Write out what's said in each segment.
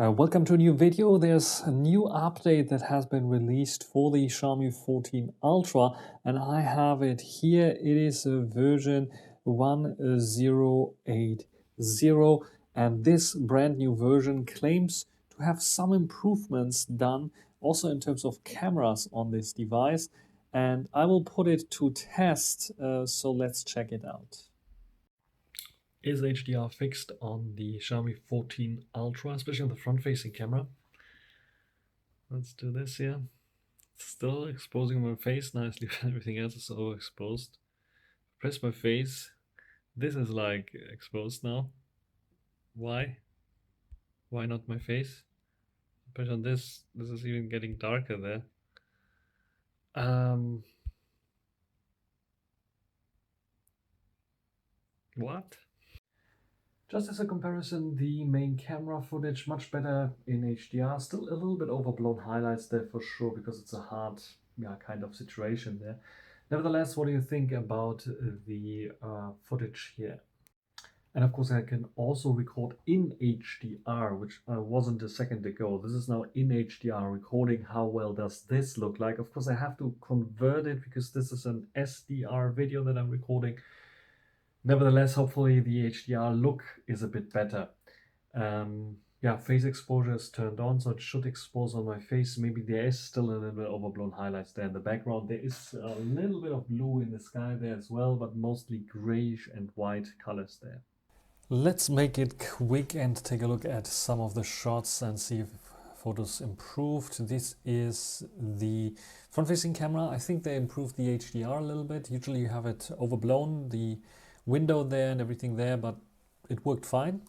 Welcome to a new video. There's a new update that has been released for the Xiaomi 14 Ultra, and I have it here. It is a version 1080, and this brand new version claims to have some improvements done also in terms of cameras on this device, and I will put it to test, so let's check it out. Is HDR fixed on the Xiaomi 14 Ultra, especially on the front-facing camera? Let's do this here. Still exposing my face nicely, everything else is overexposed. Press my face. This is like exposed now. Why? Why not my face? Press on this. This is even getting darker there. What? Just as a comparison, the main camera footage much better in HDR. Still a little bit overblown highlights there for sure, because it's a hard kind of situation there. Nevertheless, what do you think about the footage here? And of course, I can also record in HDR, which wasn't a second ago. This is now in HDR recording. How well does this look like? Of course, I have to convert it because this is an SDR video that I'm recording. Nevertheless, hopefully the HDR look is a bit better. Yeah, face exposure is turned on, so it should expose on my face. Maybe there is still a little bit overblown highlights there in the background. There is a little bit of blue in the sky there as well, but mostly grayish and white colors there. Let's make it quick and take a look at some of the shots and see if photos improved. This is the front-facing camera. I think they improved the HDR a little bit. Usually you have it overblown, the window there and everything there, but it worked fine.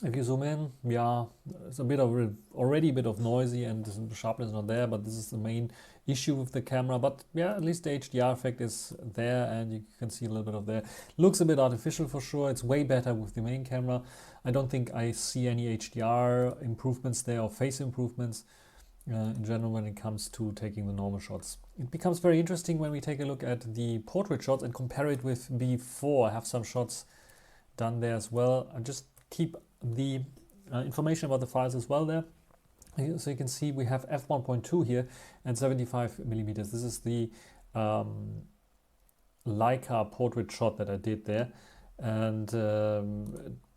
If you zoom in, yeah, it's a bit of already a bit of noisy and the sharpness is not there, but this is the main issue with the camera. But yeah, at least the HDR effect is there and you can see a little bit of there. Looks a bit artificial for sure. It's way better with the main camera. I don't think I see any HDR improvements there or face improvements in general when it comes to taking the normal shots. It becomes very interesting when we take a look at the portrait shots and compare it with before. I have some shots done there as well. I just keep the information about the files as well there. So you can see we have f1.2 here and 75 millimeters. This is the Leica portrait shot that I did there. And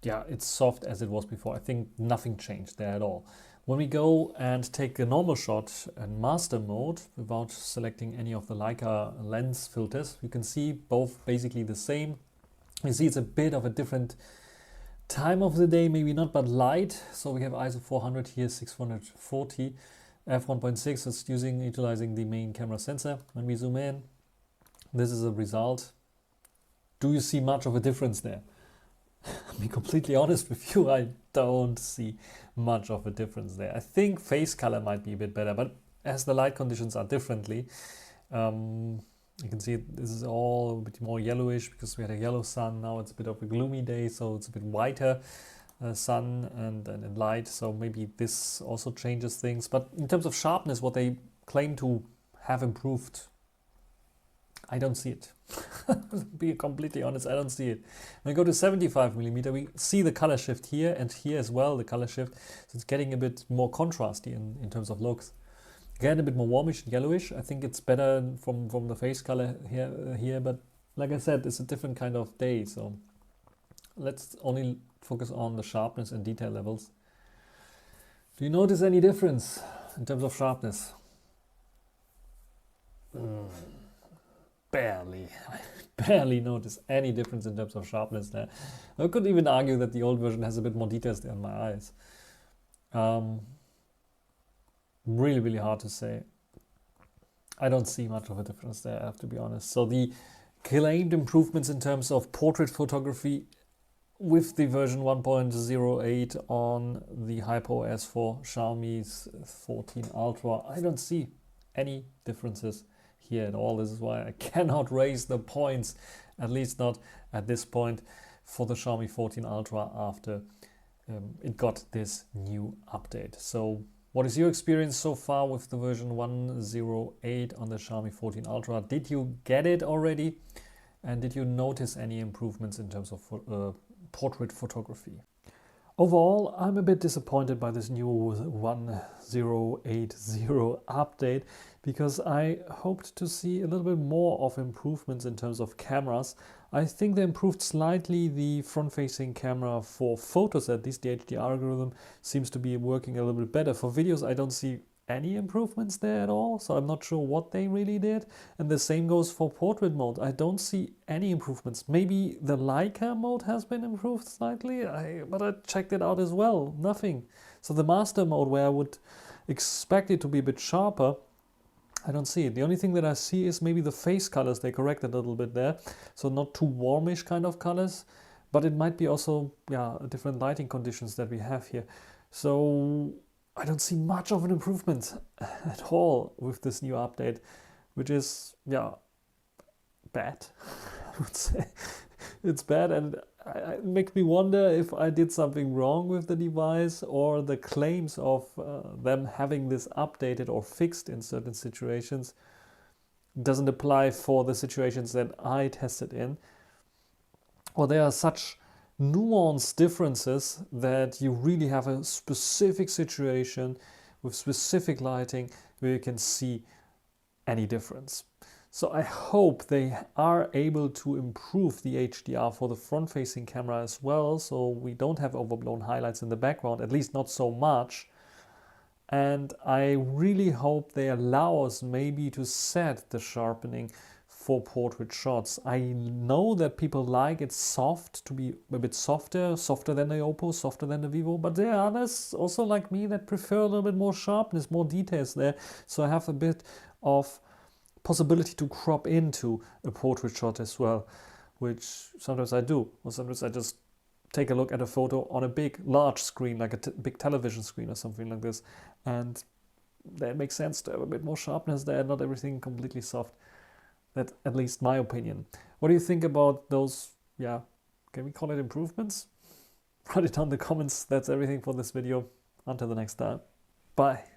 yeah, it's soft as it was before. I think nothing changed there at all. When we go and take a normal shot in master mode without selecting any of the Leica lens filters, you can see both basically the same. You see it's a bit of a different time of the day, maybe not, but light. So we have ISO 400 here, 640, f1.6 is utilizing the main camera sensor. When we zoom in, this is a result. Do you see much of a difference there? I'll be completely honest with you, I don't see much of a difference there. I think face color might be a bit better, but as the light conditions are differently, you can see this is all a bit more yellowish because we had a yellow sun. Now it's a bit of a gloomy day, so it's a bit whiter sun and light. So maybe this also changes things. But in terms of sharpness, what they claim to have improved, I don't see it. Be completely honest, I don't see it. When we go to 75 millimeter, we see the color shift here and here as well, the color shift. So it's getting a bit more contrasty in terms of looks. Again, a bit more warmish and yellowish. I think it's better from the face color here, but like I said, it's a different kind of day. So let's only focus on the sharpness and detail levels. Do you notice any difference in terms of sharpness? Barely. I barely notice any difference in terms of sharpness there. I could even argue that the old version has a bit more details there in my eyes. Really, really hard to say. I don't see much of a difference there, I have to be honest. So the claimed improvements in terms of portrait photography with the version 1.08 on the HyperOS for Xiaomi's 14 Ultra, I don't see any differences here at all. This is why I cannot raise the points, at least not at this point, for the Xiaomi 14 Ultra after it got this new update. So what is your experience so far with the version 1.08 on the Xiaomi 14 Ultra? Did you get it already? And did you notice any improvements in terms of portrait photography? Overall, I'm a bit disappointed by this new 1080 update because I hoped to see a little bit more of improvements in terms of cameras. I think they improved slightly the front-facing camera for photos, at least the HDR algorithm seems to be working a little bit better. For videos, I don't see any improvements there at all, so I'm not sure what they really did. And the same goes for portrait mode. I don't see any improvements. Maybe the Leica mode has been improved slightly, but I checked it out as well. Nothing. So the master mode, where I would expect it to be a bit sharper, I don't see it. The only thing that I see is maybe the face colors. They corrected a little bit there, so not too warmish kind of colors, but it might be also different lighting conditions that we have here. So I don't see much of an improvement at all with this new update, which is bad. I would say it's bad, and it makes me wonder if I did something wrong with the device, or the claims of them having this updated or fixed in certain situations doesn't apply for the situations that I tested in, or there are such nuanced differences that you really have a specific situation with specific lighting where you can see any difference. So I hope they are able to improve the HDR for the front-facing camera as well, so we don't have overblown highlights in the background, at least not so much. And I really hope they allow us maybe to set the sharpening for portrait shots. I know that people like it soft, to be a bit softer than the Oppo, softer than the Vivo, but there are others also like me that prefer a little bit more sharpness, more details there. So I have a bit of possibility to crop into a portrait shot as well, which sometimes I do, or sometimes I just take a look at a photo on a large screen, like a big television screen or something like this, and then it makes sense to have a bit more sharpness there, not everything completely soft. That's at least my opinion. What do you think about those, can we call it improvements? Write it down in the comments. That's everything for this video. Until the next time. Bye.